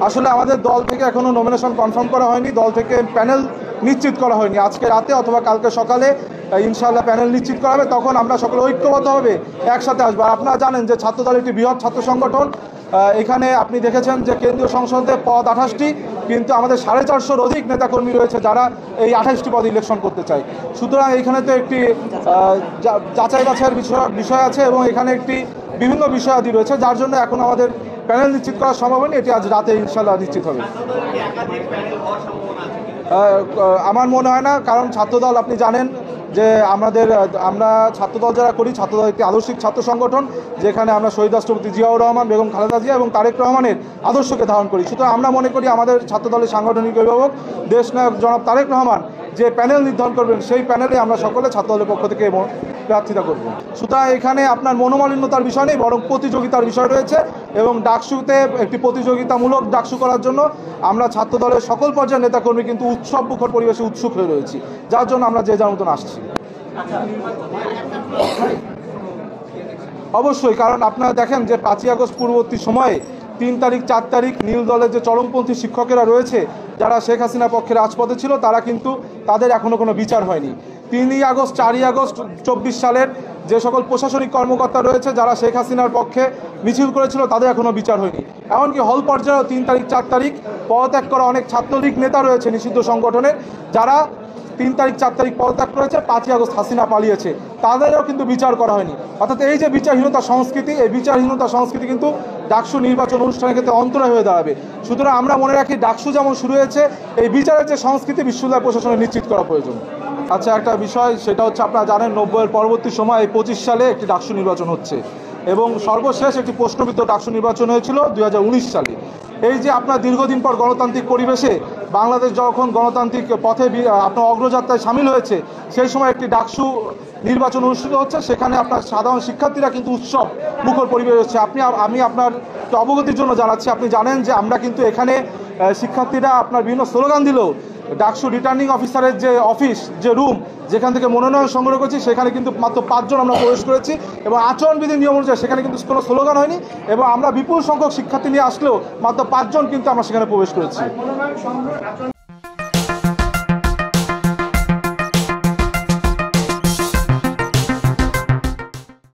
আসলে আমাদের দল থেকে এখনো নমিনেশন কনফার্ম করা হয়নি, দল থেকে প্যানেল নিশ্চিত করা হয়নি। আজকে রাতে অথবা কালকে সকালে ইনশাআল্লাহ প্যানেল নিশ্চিত করা হবে, তখন আমরা সকলে ঐক্যবদ্ধভাবে একসাথে আসবো। আর আপনারা জানেন যে ছাত্রদল একটি বৃহৎ ছাত্র সংগঠন। এখানে আপনি দেখেছেন যে কেন্দ্রীয় সংসদে পদ 28টি, কিন্তু আমাদের 450-র অধিক নেতাকর্মী রয়েছে যারা এই 28টি পদে ইলেকশন করতে চায়। সুতরাং এখানে তো একটি যাচাই বাছাইয়ের বিষয় আছে এবং এখানে একটি বিভিন্ন বিষয়াদি রয়েছে, যার জন্য এখন আমাদের প্যানেল নিশ্চিত করা সম্ভব হয়নি। এটি আজ রাতে ইনশাআল্লাহ নিশ্চিত হবে। আমার মনে হয় না, কারণ ছাত্রদল আপনি জানেন যে আমরা ছাত্রদল যারা করি, ছাত্রদল একটি আদর্শিক ছাত্র সংগঠন, যেখানে আমরা শহীদ রাষ্ট্রপতি জিয়াউর রহমান, বেগম খালেদা জিয়া এবং তারেক রহমানের আদর্শকে ধারণ করি। সুতরাং আমরা মনে করি আমাদের ছাত্রদলের সাংগঠনিক অভিভাবক দেশনায়ক জনাব তারেক রহমান যে প্যানেল নির্ধারণ করবেন, সেই প্যানেলে আমরা সকলে ছাত্রদলের পক্ষ থেকে প্রার্থিতা করব। সুতরাং এখানে আপনার মনোমালিন্যতার বিষয় নেই, বরং প্রতিযোগিতার বিষয় রয়েছে। এবং ডাকসুতে একটি প্রতিযোগিতামূলক ডাকসু করার জন্য আমরা ছাত্রদলের সকল পর্যায়ের নেতাকর্মী কিন্তু উৎসব মুখর পরিবেশে উৎসুক হয়ে রয়েছি, যার জন্য আমরা যে যার মতন আসছি। অবশ্যই, কারণ আপনারা দেখেন যে 5ই আগস্ট পূর্ববর্তী সময়ে 3 তারিখ 4 তারিখ নীল দলের যে চরমপন্থী শিক্ষকেরা রয়েছে, যারা শেখ হাসিনা পক্ষে রাজপথে ছিল, তারা কিন্তু তাদের এখনও কোনো বিচার হয়নি। 3ই আগস্ট 4ই আগস্ট 24 সালের যে সকল প্রশাসনিক কর্মকর্তা রয়েছে যারা শেখ হাসিনার পক্ষে মিছিল করেছিল, তাদের এখনও বিচার হয়নি। এমনকি হল পর্যায়েও 3 তারিখ 4 তারিখ পদত্যাগ করা অনেক ছাত্রলীগ নেতা রয়েছে নিষিদ্ধ সংগঠনের, যারা 3 তারিখ 4 তারিখ পদত্যাগ করেছে, 5ই আগস্ট হাসিনা পালিয়েছে, তাদেরও কিন্তু বিচার করা হয়নি। অর্থাৎ এই যে বিচারহীনতা সংস্কৃতি, এই বিচারহীনতা সংস্কৃতি কিন্তু ডাকসু নির্বাচন অনুষ্ঠানের ক্ষেত্রে অন্তরায় হয়ে দাঁড়াবে। সুতরাং আমরা মনে রাখি, ডাকসু যেমন শুরু হয়েছে, এই বিচারের যে সংস্কৃতি বিশ্ববিদ্যালয় প্রশাসনে নিশ্চিত করা প্রয়োজন। আচ্ছা, একটা বিষয় সেটা হচ্ছে, আপনারা জানেন 90-এর পরবর্তী সময় 25 সালে একটি ডাকসু নির্বাচন হচ্ছে এবং সর্বশেষ একটি প্রশ্নবিদ্ধ ডাকসু নির্বাচন হয়েছিল 2019 সালে। এই যে আপনার দীর্ঘদিন পর গণতান্ত্রিক পরিবেশে বাংলাদেশ যখন গণতান্ত্রিক পথে আপনার অগ্রযাত্রায় সামিল হয়েছে, সেই সময় একটি ডাকসু নির্বাচন অনুষ্ঠিত হচ্ছে, সেখানে আপনার সাধারণ শিক্ষার্থীরা কিন্তু উৎসব মুখর পরিবেশ হচ্ছে। আমি আপনার অবগতির জন্য জানাচ্ছি, আপনি জানেন যে আমরা কিন্তু এখানে শিক্ষার্থীরা আপনার বিভিন্ন স্লোগান দিলেও ডাকসু রিটার্নিং অফিসারের যে অফিস, যে রুম যেখান থেকে মনোনয়ন সংগ্রহ করেছি, সেখানে কিন্তু মাত্র 5 জন আমরা প্রবেশ করেছি এবং আচরণবিধি নিয়ম অনুযায়ী সেখানে কিন্তু কোনো স্লোগান হয়নি এবং আমরা বিপুল সংখ্যক শিক্ষার্থী নিয়ে আসলেও মাত্র 5 জন কিন্তু আমরা সেখানে প্রবেশ করেছি।